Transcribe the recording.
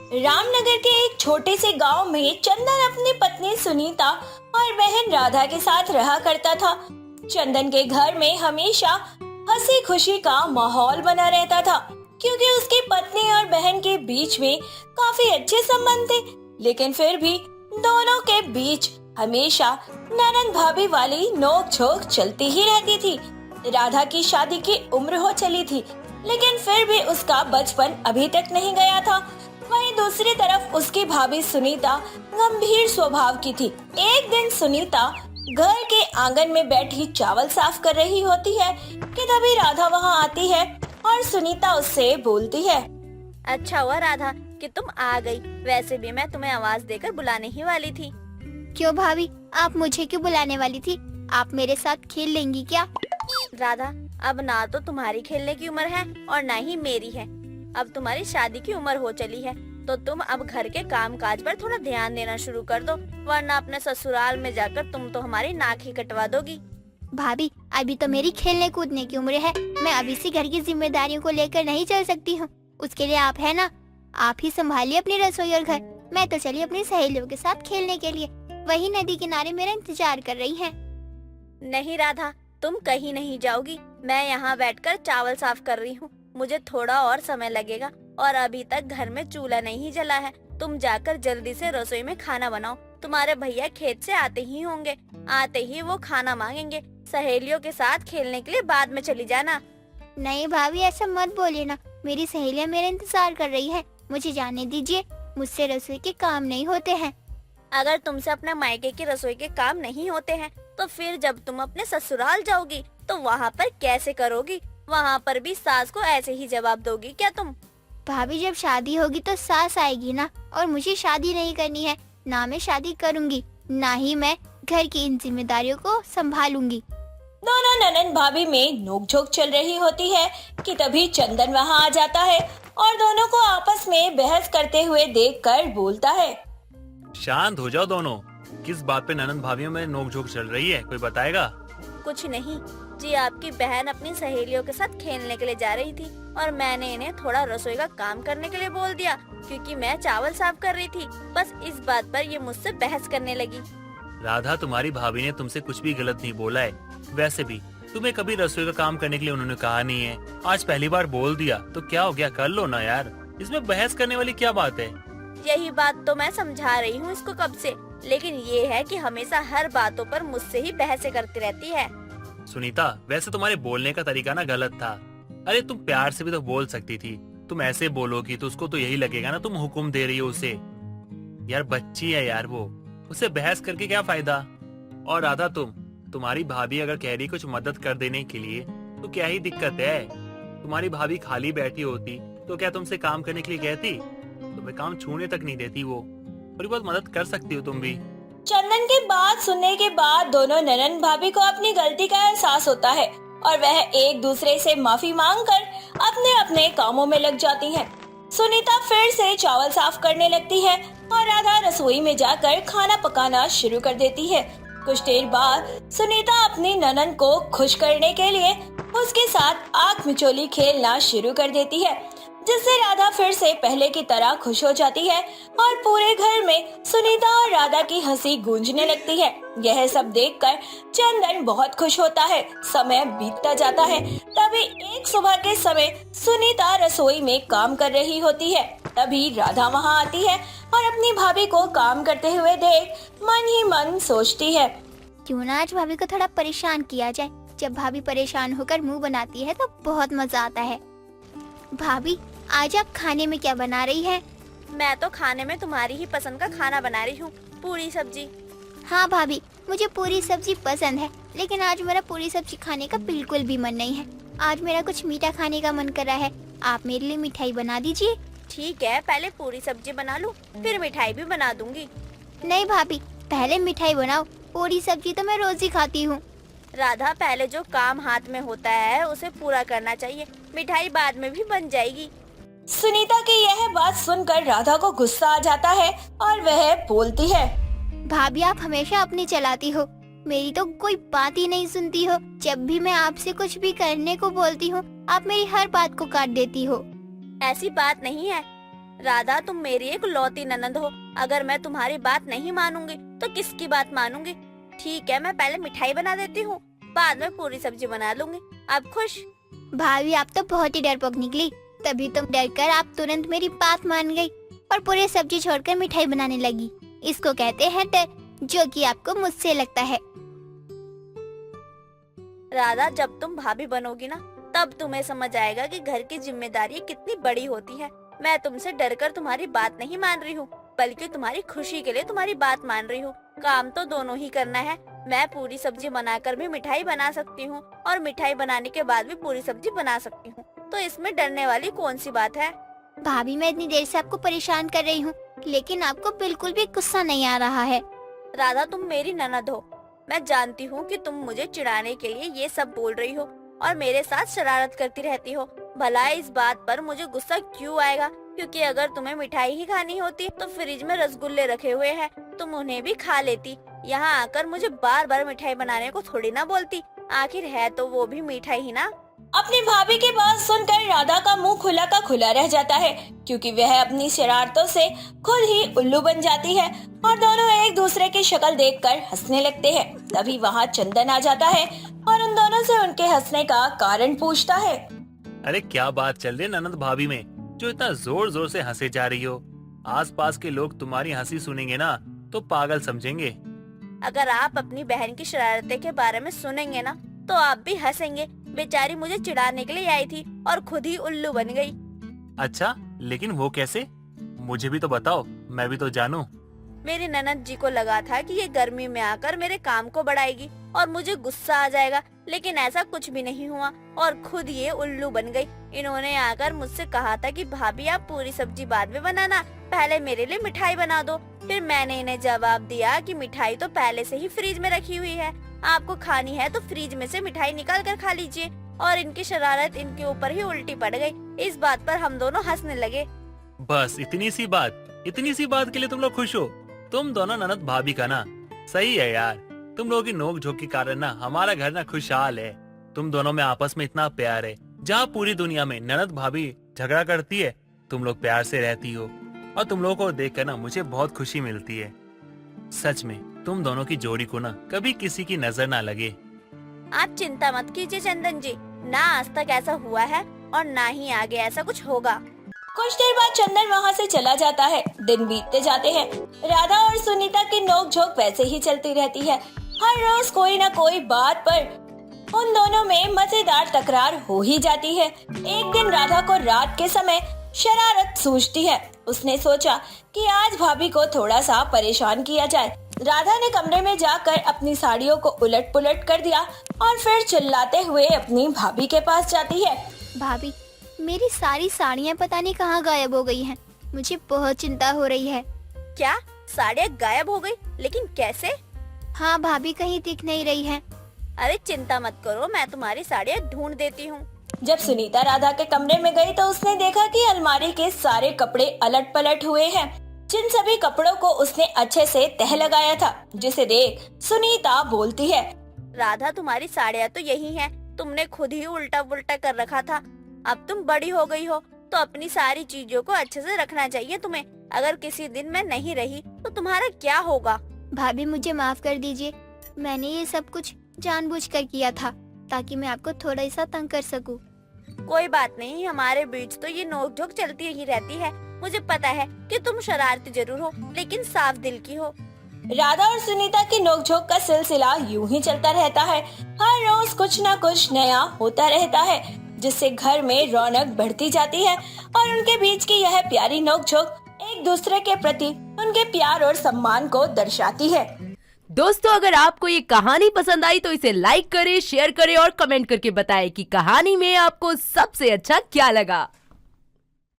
रामनगर के एक छोटे से गांव में चंदन अपनी पत्नी सुनीता और बहन राधा के साथ रहा करता था। चंदन के घर में हमेशा हंसी खुशी का माहौल बना रहता था, क्योंकि उसकी पत्नी और बहन के बीच में काफी अच्छे संबंध थे। लेकिन फिर भी दोनों के बीच हमेशा ननद भाभी वाली नोक झोंक चलती ही रहती थी। राधा की शादी की उम्र हो चली थी, लेकिन फिर भी उसका बचपन अभी तक नहीं गया था। वहीं दूसरी तरफ उसकी भाभी सुनीता गंभीर स्वभाव की थी। एक दिन सुनीता घर के आंगन में बैठी चावल साफ कर रही होती है कि तभी राधा वहां आती है और सुनीता उससे बोलती है। अच्छा हुआ राधा कि तुम आ गई, वैसे भी मैं तुम्हें आवाज देकर बुलाने ही वाली थी। क्यों भाभी, आप मुझे क्यों बुलाने वाली थी? आप मेरे साथ खेल लेंगी क्या? राधा, अब ना तो तुम्हारी खेलने की उम्र है और ना ही मेरी है। अब तुम्हारी शादी की उम्र हो चली है, तो तुम अब घर के काम काज पर थोड़ा ध्यान देना शुरू कर दो, वरना अपने ससुराल में जाकर तुम तो हमारी नाक ही कटवा दोगी। भाभी, अभी तो मेरी खेलने कूदने की उम्र है। मैं अभी से घर की जिम्मेदारियों को लेकर नहीं चल सकती हूँ। उसके लिए आप है ना, आप ही संभालिए अपनी रसोई और घर। मैं तो चली अपनी सहेलियों के साथ खेलने के लिए। वही नदी किनारे मेरा इंतजार कर रही हैं। नहीं राधा, तुम कहीं नहीं जाओगी। मैं यहाँ बैठकर चावल साफ कर रही हूँ। मुझे थोड़ा और समय लगेगा और अभी तक घर में चूल्हा नहीं जला है। तुम जाकर जल्दी से रसोई में खाना बनाओ। तुम्हारे भैया खेत से आते ही होंगे, आते ही वो खाना मांगेंगे। सहेलियों के साथ खेलने के लिए बाद में चली जाना। नहीं भाभी, ऐसा मत बोलिए ना। मेरी सहेलियाँ मेरा इंतजार कर रही है। मुझे जाने दीजिए, मुझसे रसोई के काम नहीं होते हैं। अगर तुमसे अपने मायके की रसोई के काम नहीं होते हैं, तो फिर जब तुम अपने ससुराल जाओगी तो वहाँ पर कैसे करोगी? वहाँ पर भी सास को ऐसे ही जवाब दोगी क्या तुम? भाभी, जब शादी होगी तो सास आएगी ना, और मुझे शादी नहीं करनी है। ना मैं शादी करूँगी, ना ही मैं घर की इन जिम्मेदारियों को संभालूंगी। दोनों ननद भाभी में नोकझोंक चल रही होती है कि तभी चंदन वहां आ जाता है और दोनों को आपस में बहस करते हुए देखकर बोलता है। शांत हो जाओ दोनों। किस बात पे ननद भाभीयों में नोकझोंक चल रही है, कोई बताएगा? कुछ नहीं जी, आपकी बहन अपनी सहेलियों के साथ खेलने के लिए जा रही थी और मैंने इन्हें थोड़ा रसोई का काम करने के लिए बोल दिया, क्योंकि मैं चावल साफ कर रही थी। बस इस बात पर ये मुझसे बहस करने लगी। राधा, तुम्हारी भाभी ने तुमसे कुछ भी गलत नहीं बोला है। वैसे भी तुम्हें कभी रसोई का काम करने के लिए उन्होंने कहा नहीं है। आज पहली बार बोल दिया तो क्या हो गया, कर लो ना यार। इसमें बहस करने वाली क्या बात है? यही बात तो मैं समझा रही हूँ इसको कब से, लेकिन ये है कि हमेशा हर बातों पर मुझसे ही बहसें करती रहती है। सुनीता, वैसे तुम्हारे बोलने का तरीका ना गलत था। अरे तुम प्यार से भी तो बोल सकती थी। तुम ऐसे बोलोगी तो उसको तो यही लगेगा ना तुम हुक्म दे रही हो उसे। यार बच्ची है यार वो, उससे बहस करके क्या फायदा? और राधा, तुम्हारी भाभी अगर कह रही कुछ मदद कर देने के लिए तो क्या ही दिक्कत है? तुम्हारी भाभी खाली बैठी होती तो क्या तुमसे काम करने के लिए कहती? तुम्हें काम छूने तक नहीं देती वो। थोड़ी बहुत मदद कर सकती हो तुम भी। चंदन की बात सुनने के बाद दोनों ननद भाभी को अपनी गलती का एहसास होता है और वह एक दूसरे से माफी मांगकर अपने अपने कामों में लग जाती हैं। सुनीता फिर से चावल साफ करने लगती है और राधा रसोई में जाकर खाना पकाना शुरू कर देती है। कुछ देर बाद सुनीता अपनी ननद को खुश करने के लिए उसके साथ आंख मिचोली खेलना शुरू कर देती है, जिससे राधा फिर से पहले की तरह खुश हो जाती है और पूरे घर में सुनीता और राधा की हंसी गूंजने लगती है। यह सब देखकर चंदन बहुत खुश होता है। समय बीतता जाता है। तभी एक सुबह के समय सुनीता रसोई में काम कर रही होती है। तभी राधा वहां आती है और अपनी भाभी को काम करते हुए देख मन ही मन सोचती है, क्यों ना आज भाभी को थोड़ा परेशान किया जाए। जब भाभी परेशान होकर मुंह बनाती है तो बहुत मजा आता है। भाभी, आज आप खाने में क्या बना रही हैं? मैं तो खाने में तुम्हारी ही पसंद का खाना बना रही हूँ, पूरी सब्जी। हाँ भाभी, मुझे पूरी सब्जी पसंद है, लेकिन आज मेरा पूरी सब्जी खाने का बिल्कुल भी मन नहीं है। आज मेरा कुछ मीठा खाने का मन कर रहा है। आप मेरे लिए मिठाई बना दीजिए। ठीक है, पहले पूरी सब्जी बना लूँ, फिर मिठाई भी बना दूंगी। नहीं भाभी, पहले मिठाई बनाओ। पूरी सब्जी तो मैं रोज ही खाती हूँ। राधा, पहले जो काम हाथ में होता है उसे पूरा करना चाहिए, मिठाई बाद में भी बन जाएगी। सुनीता की यह बात सुनकर राधा को गुस्सा आ जाता है और वह बोलती है, भाभी, आप हमेशा अपनी चलाती हो, मेरी तो कोई बात ही नहीं सुनती हो। जब भी मैं आपसे कुछ भी करने को बोलती हूँ, आप मेरी हर बात को काट देती हो। ऐसी बात नहीं है, राधा, तुम मेरी एक लौती ननद हो। अगर मैं तुम्हारी बात नहीं मानूंगी तो किसकी बात मानूंगी? ठीक है, मैं पहले मिठाई बना देती हूँ, बाद में पूरी सब्जी बना लूंगी। अब खुश? भाभी आप तो बहुत ही डरपोक निकली, तभी तो डरकर आप तुरंत मेरी बात मान गई और पूरी सब्जी छोड़कर मिठाई बनाने लगी। इसको कहते हैं डर, जो कि आपको मुझसे लगता है। राधा, जब तुम भाभी बनोगी ना, तब तुम्हें समझ आएगा कि घर की जिम्मेदारी कितनी बड़ी होती है। मैं तुमसे डरकर तुम्हारी बात नहीं मान रही हूँ, बल्कि तुम्हारी खुशी के लिए तुम्हारी बात मान रही हूँ। काम तो दोनों ही करना है। मैं पूरी सब्जी बनाकर भी मिठाई बना सकती हूँ और मिठाई बनाने के बाद भी पूरी सब्जी बना सकती हूँ, तो इसमें डरने वाली कौन सी बात है? भाभी मैं इतनी देर से आपको परेशान कर रही हूँ, लेकिन आपको बिल्कुल भी गुस्सा नहीं आ रहा है। राधा, तुम मेरी ननद हो। मैं जानती हूँ कि तुम मुझे चिढ़ाने के लिए ये सब बोल रही हो और मेरे साथ शरारत करती रहती हो। भला इस बात पर मुझे गुस्सा क्यों आएगा? क्योंकि अगर तुम्हें मिठाई ही खानी होती तो फ्रिज में रसगुल्ले रखे हुए हैं, तुम उन्हें भी खा लेती। यहाँ आकर मुझे बार बार मिठाई बनाने को थोड़ी ना बोलती। आखिर है तो वो भी मिठाई ही ना। अपनी भाभी की बात सुनकर राधा का मुंह खुला का खुला रह जाता है, क्योंकि वह अपनी शरारतों से खुद ही उल्लू बन जाती है और दोनों एक दूसरे की शक्ल देखकर हंसने लगते हैं। तभी वहाँ चंदन आ जाता है और उन दोनों से उनके हंसने का कारण पूछता है। अरे क्या बात चल रही है ननद भाभी में, जो इतना जोर जोर से हंसे जा रही हो? आसपास के लोग तुम्हारी हंसी सुनेंगे ना तो पागल समझेंगे। अगर आप अपनी बहन की शरारतें के बारे में सुनेंगे ना तो आप भी हंसेंगे। बेचारी मुझे चिढ़ाने के लिए आई थी और खुद ही उल्लू बन गई। अच्छा, लेकिन वो कैसे? मुझे भी तो बताओ, मैं भी तो जानूं। मेरी ननद जी को लगा था कि ये गर्मी में आकर मेरे काम को बढ़ाएगी और मुझे गुस्सा आ जाएगा, लेकिन ऐसा कुछ भी नहीं हुआ और खुद ये उल्लू बन गई। इन्होंने आकर मुझसे कहा था कि भाभी आप पूरी सब्जी बाद में बनाना, पहले मेरे लिए मिठाई बना दो। फिर मैंने इन्हें जवाब दिया कि मिठाई तो पहले से ही फ्रिज में रखी हुई है, आपको खानी है तो फ्रिज में से मिठाई निकाल कर खा लीजिए। और इनकी शरारत इनके ऊपर ही उल्टी पड़ गई। इस बात पर हम दोनों हंसने लगे। बस इतनी सी बात के लिए तुम लोग खुश हो? तुम दोनों ननद भाभी का ना सही है यार। तुम लोगों की नोक झोंक के कारण ना हमारा घर ना खुशहाल है। तुम दोनों में आपस में इतना प्यार है। जहाँ पूरी दुनिया में ननद भाभी झगड़ा करती है, तुम लोग प्यार से रहती हो और तुम लोगों को देखकर ना मुझे बहुत खुशी मिलती है। सच में तुम दोनों की जोड़ी को ना कभी किसी की नजर ना लगे। आप चिंता मत कीजिए चंदन जी, ना आज तक ऐसा हुआ है और ना ही आगे ऐसा कुछ होगा। कुछ देर बाद चंदन वहाँ से चला जाता है। दिन बीतते जाते हैं। राधा और सुनीता की नोकझोंक वैसे ही चलती रहती है। हर रोज कोई न कोई बात पर उन दोनों में मजेदार तकरार हो ही जाती है। एक दिन राधा को रात के समय शरारत सूझती है। उसने सोचा कि आज भाभी को थोड़ा सा परेशान किया जाए। राधा ने कमरे में जाकर अपनी साड़ियों को उलट पुलट कर दिया और फिर चिल्लाते हुए अपनी भाभी के पास जाती है। भाभी, मेरी सारी साड़ियाँ पता नहीं कहाँ गायब हो गई हैं। मुझे बहुत चिंता हो रही है। क्या साड़ियाँ गायब हो गई? लेकिन कैसे? हाँ भाभी, कहीं दिख नहीं रही है। अरे चिंता मत करो, मैं तुम्हारी साड़ियाँ ढूंढ देती हूँ। जब सुनीता राधा के कमरे में गई तो उसने देखा कि अलमारी के सारे कपड़े अलट पलट हुए हैं। जिन सभी कपड़ों को उसने अच्छे से तह लगाया था, जिसे देख सुनीता बोलती है, राधा तुम्हारी साड़ियाँ तो यही हैं, तुमने खुद ही उल्टा पुल्टा कर रखा था। अब तुम बड़ी हो गई हो तो अपनी सारी चीजों को अच्छे से रखना चाहिए तुम्हें। अगर किसी दिन मैं नहीं रही तो तुम्हारा क्या होगा? भाभी मुझे माफ कर दीजिए, मैंने ये सब कुछ जानबूझकर किया था ताकि मैं आपको थोड़ा सा तंग कर सकूं। कोई बात नहीं, हमारे बीच तो ये नोकझोंक चलती ही रहती है। मुझे पता है कि तुम शरारती जरूर हो, लेकिन साफ दिल की हो। राधा और सुनीता की नोकझोंक का सिलसिला यूं ही चलता रहता है। हर रोज कुछ न कुछ नया होता रहता है, जिससे घर में रौनक बढ़ती जाती है और उनके बीच की यह प्यारी नोकझोंक एक दूसरे के प्रति उनके प्यार और सम्मान को दर्शाती है। दोस्तों, अगर आपको ये कहानी पसंद आई तो इसे लाइक करें, शेयर करें और कमेंट करके बताएं कि कहानी में आपको सबसे अच्छा क्या लगा।